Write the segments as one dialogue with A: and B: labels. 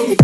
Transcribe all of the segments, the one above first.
A: Hey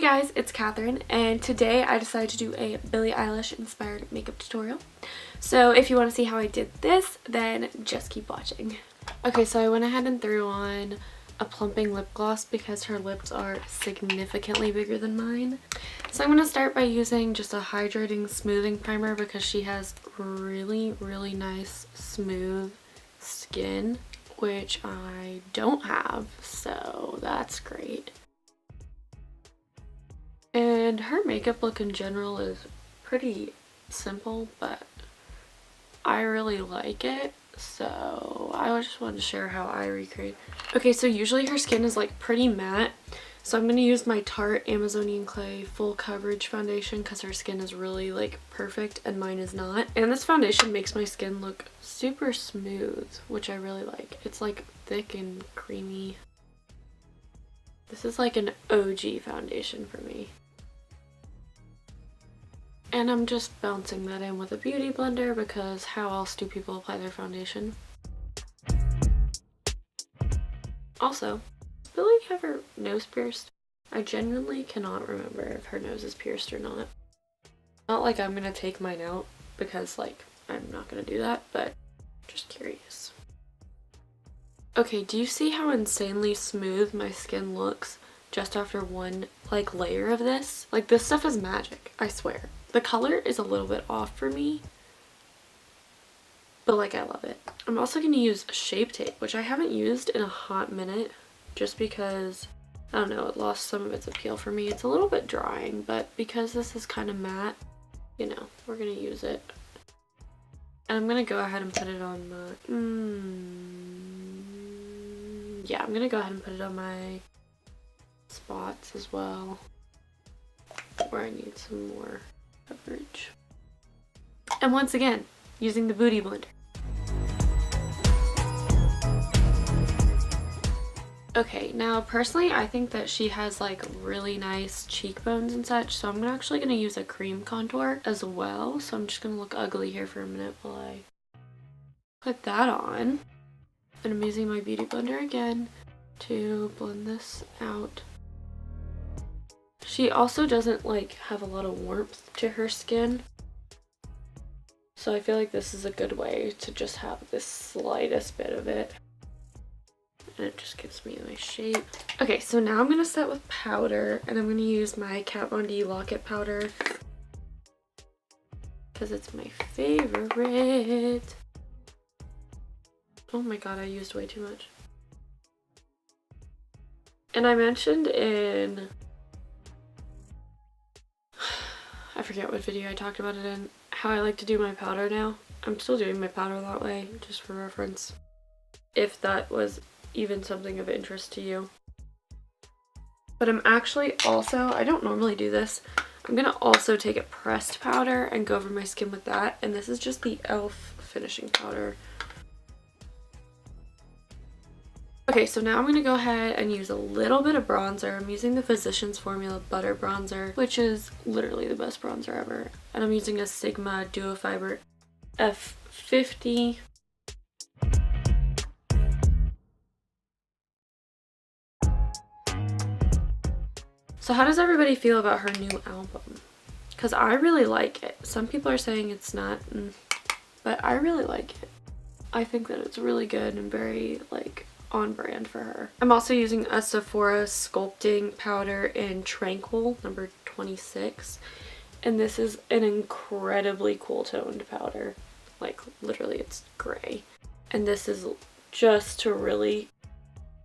A: guys, it's Katherine, and today I decided to do a Billie Eilish inspired makeup tutorial. So if you want to see how I did this, then just keep watching. Okay, so I went ahead and threw on a plumping lip gloss because her lips are significantly bigger than mine. So I'm going to start by using just a hydrating smoothing primer because she has really nice smooth skin, which I don't have, so that's great. And her makeup look in general is pretty simple, but I really like it, so I just wanted to share how I recreate. Okay, so usually her skin is like pretty matte, so I'm going to use my Tarte Amazonian Clay Full Coverage Foundation because her skin is really like perfect and mine is not. And this foundation makes my skin look super smooth, which I really like. It's like thick and creamy. This is like an OG foundation for me. And I'm just bouncing that in with a beauty blender because how else do people apply their foundation? Also, does Billie have her nose pierced? I genuinely cannot remember if her nose is pierced or not. Not like I'm gonna take mine out because like I'm not gonna do that, but just curious. Okay, do you see how insanely smooth my skin looks just after one like layer of this? Like this stuff is magic, I swear. The color is a little bit off for me, but like I love it. I'm also going to use Shape Tape, which I haven't used in a hot minute just because, I don't know, it lost some of its appeal for me. It's a little bit drying, but because this is kind of matte, you know, we're going to use it. And I'm going to go ahead and put it on my, yeah, I'm going to go ahead and put it on my spots as well, where I need some more coverage. And once again, using the Beauty Blender. Okay, now personally I think that she has like really nice cheekbones and such, so I'm actually going to use a cream contour as well. So I'm just going to look ugly here for a minute while I put that on. And I'm using my Beauty Blender again to blend this out. She also doesn't like have a lot of warmth to her skin, so I feel like this is a good way to just have this slightest bit of it, and it just gives me my shape. Okay, so now I'm going to set with powder, and I'm going to use my Kat Von D Lock-It powder because it's my favorite. Oh my god, I used way too much. And I mentioned in, I forget what video I talked about it in, how I like to do my powder now. I'm still doing my powder that way, just for reference, if that was even something of interest to you. But I'm actually also, I don't normally do this, I'm going to also take a pressed powder and go over my skin with that, and this is just the e.l.f. finishing powder. Okay, so now I'm going to go ahead and use a little bit of bronzer. I'm using the Physicians Formula Butter Bronzer, which is literally the best bronzer ever. And I'm using a Sigma Duo Fiber F50. So how does everybody feel about her new album? Because I really like it. Some people are saying it's not, but I really like it. I think that it's really good and very like on brand for her. I'm also using a Sephora sculpting powder in Tranquil number 26, and this is an incredibly cool toned powder. Like literally it's gray, and this is just to really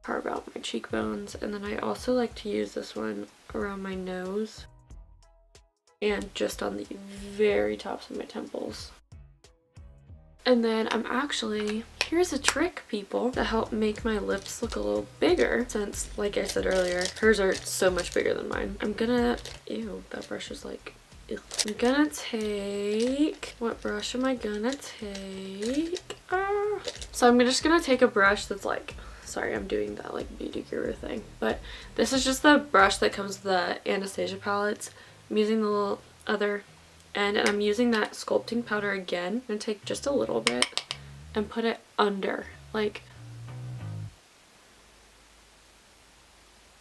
A: carve out my cheekbones. And then I also like to use this one around my nose and just on the very tops of my temples. And then I'm actually, here's a trick, people, to help make my lips look a little bigger, since, like I said earlier, hers are so much bigger than mine. I'm gonna, ew, that brush is like, ew. I'm gonna take, what brush am I gonna take? So I'm just gonna take a brush that's like, sorry, I'm doing that like beauty guru thing, but this is just the brush that comes with the Anastasia palettes. I'm using the little other end, and I'm using that sculpting powder again. I'm gonna take just a little bit and put it under, like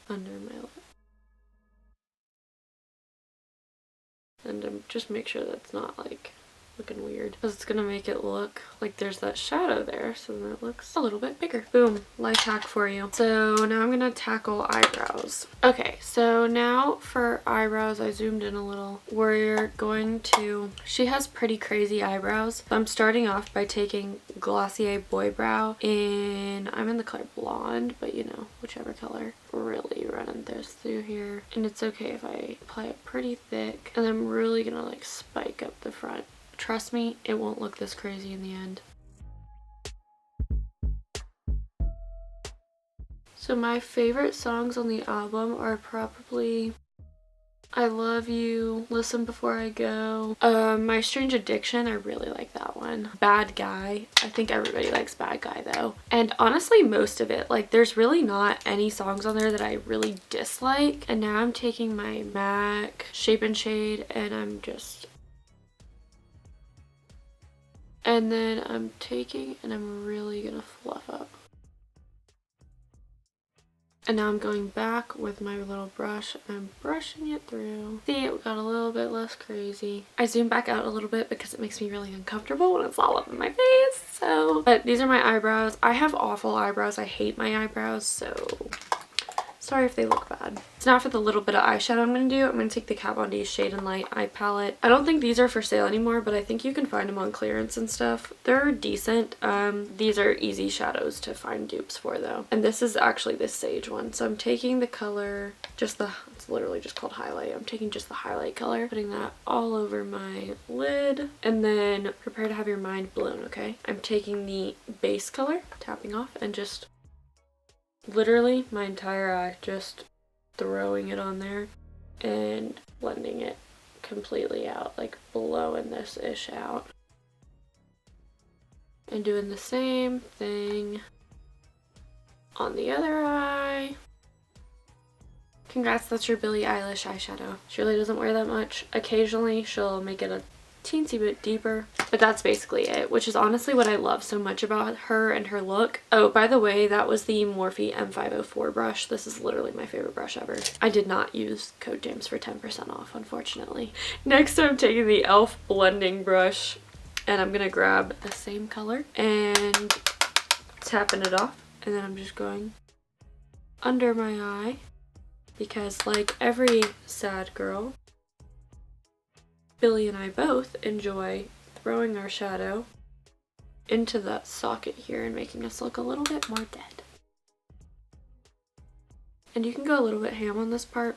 A: under my lip. And just make sure that's not like looking weird, because it's gonna make it look like there's that shadow there, so then it looks a little bit bigger. Boom, life hack for you. So now I'm gonna tackle eyebrows. Okay, so now for eyebrows, I zoomed in a little. We're going to, she has pretty crazy eyebrows. I'm starting off by taking Glossier Boy Brow in, I'm in the color blonde, but you know, whichever color. Really running this through here, and it's okay if I apply it pretty thick, and I'm really gonna like spike up the front. Trust me, it won't look this crazy in the end. So my favorite songs on the album are probably I Love You, Listen Before I Go, My Strange Addiction, I really like that one. Bad Guy, I think everybody likes Bad Guy though. And honestly, most of it, like there's really not any songs on there that I really dislike. And now I'm taking my MAC Shape and Shade, and I'm just, and then I'm taking and I'm really gonna fluff up. And now I'm going back with my little brush and I'm brushing it through. See, it got a little bit less crazy. I zoom back out a little bit because it makes me really uncomfortable when it's all up in my face. So, but these are my eyebrows. I have awful eyebrows. I hate my eyebrows, so sorry if they look bad. So now for the little bit of eyeshadow I'm going to do, I'm going to take the Kat Von D Shade and Light eye palette. I don't think these are for sale anymore, but I think you can find them on clearance and stuff. They're decent. These are easy shadows to find dupes for though. And this is actually this Sage one. So I'm taking the color, just the, it's literally just called highlight. I'm taking just the highlight color, putting that all over my lid, and then prepare to have your mind blown, okay? I'm taking the base color, tapping off, and just literally my entire eye, just throwing it on there and blending it completely out, like blowing this ish out, and doing the same thing on the other eye. Congrats, that's your Billie Eilish eyeshadow. She really doesn't wear that much. Occasionally she'll make it a teensy bit deeper, but that's basically it, which is honestly what I love so much about her and her look. Oh, by the way, that was the Morphe M504 brush. This is literally my favorite brush ever. I did not use code James for 10% off, unfortunately. Next, I'm taking the e.l.f. blending brush, and I'm gonna grab the same color and tapping it off, and then I'm just going under my eye, because like every sad girl, Billie and I both enjoy throwing our shadow into that socket here and making us look a little bit more dead. And you can go a little bit ham on this part.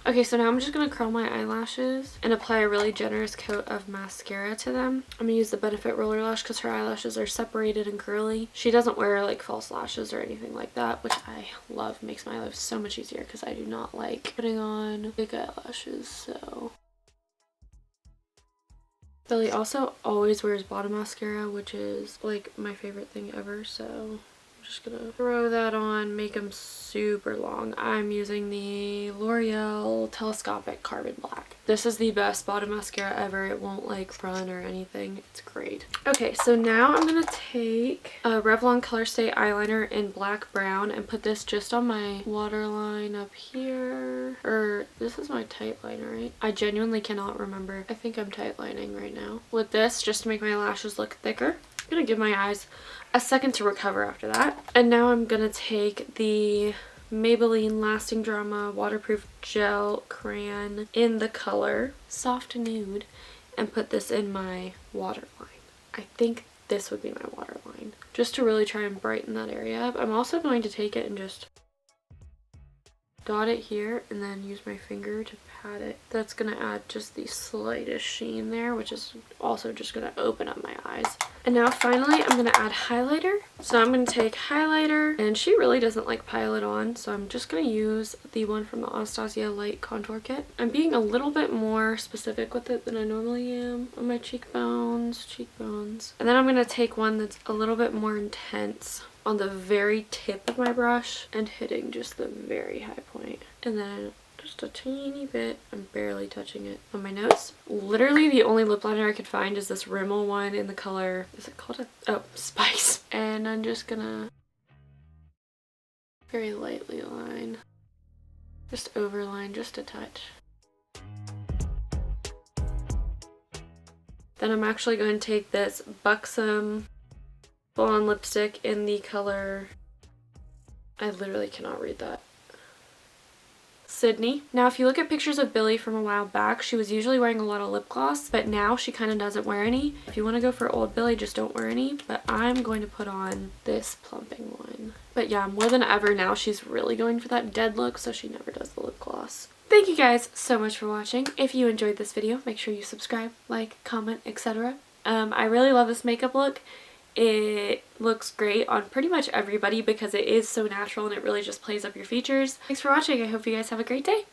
A: Okay, so now I'm just going to curl my eyelashes and apply a really generous coat of mascara to them. I'm going to use the Benefit Roller Lash because her eyelashes are separated and curly. She doesn't wear like false lashes or anything like that, which I love. Makes my life so much easier because I do not like putting on big eyelashes, so. Billie also always wears bottom mascara, which is like my favorite thing ever, so just gonna throw that on, make them super long. I'm using the L'Oreal Telescopic Carbon Black. This is the best bottom mascara ever. It won't like run or anything. It's great. Okay, so now I'm gonna take a Revlon Color Stay eyeliner in black brown and put this just on my waterline up here. Or this is my tight liner, right? I genuinely cannot remember. I think I'm tight lining right now. With this, just to make my lashes look thicker. I'm gonna give my eyes a second to recover after that. And now I'm gonna take the Maybelline Lasting Drama Waterproof Gel Crayon in the color Soft Nude and put this in my waterline. I think this would be my waterline, just to really try and brighten that area up. I'm also going to take it and just dot it here and then use my finger to pat it. That's gonna add just the slightest sheen there, which is also just gonna open up my eyes. And now finally I'm gonna add highlighter. So I'm gonna take highlighter, and she really doesn't like pile it on, so I'm just gonna use the one from the Anastasia Light Contour Kit. I'm being a little bit more specific with it than I normally am on my cheekbones. And then I'm gonna take one that's a little bit more intense on the very tip of my brush and hitting just the very high point, and then just a teeny bit. I'm barely touching it on my nose. Literally the only lip liner I could find is this Rimmel one in the color, is it called Spice. And I'm just gonna very lightly line. Just overline just a touch. Then I'm actually going to take this Buxom Full-On lipstick in the color, I literally cannot read that, Sydney. Now if you look at pictures of Billie from a while back, she was usually wearing a lot of lip gloss, but now she kind of doesn't wear any. If you want to go for old Billie, just don't wear any, but I'm going to put on this plumping one. But yeah, more than ever now she's really going for that dead look, so she never does the lip gloss. Thank you guys so much for watching. If you enjoyed this video, make sure you subscribe, like, comment, etc. I really love this makeup look. It looks great on pretty much everybody because it is so natural and it really just plays up your features. Thanks for watching. I hope you guys have a great day.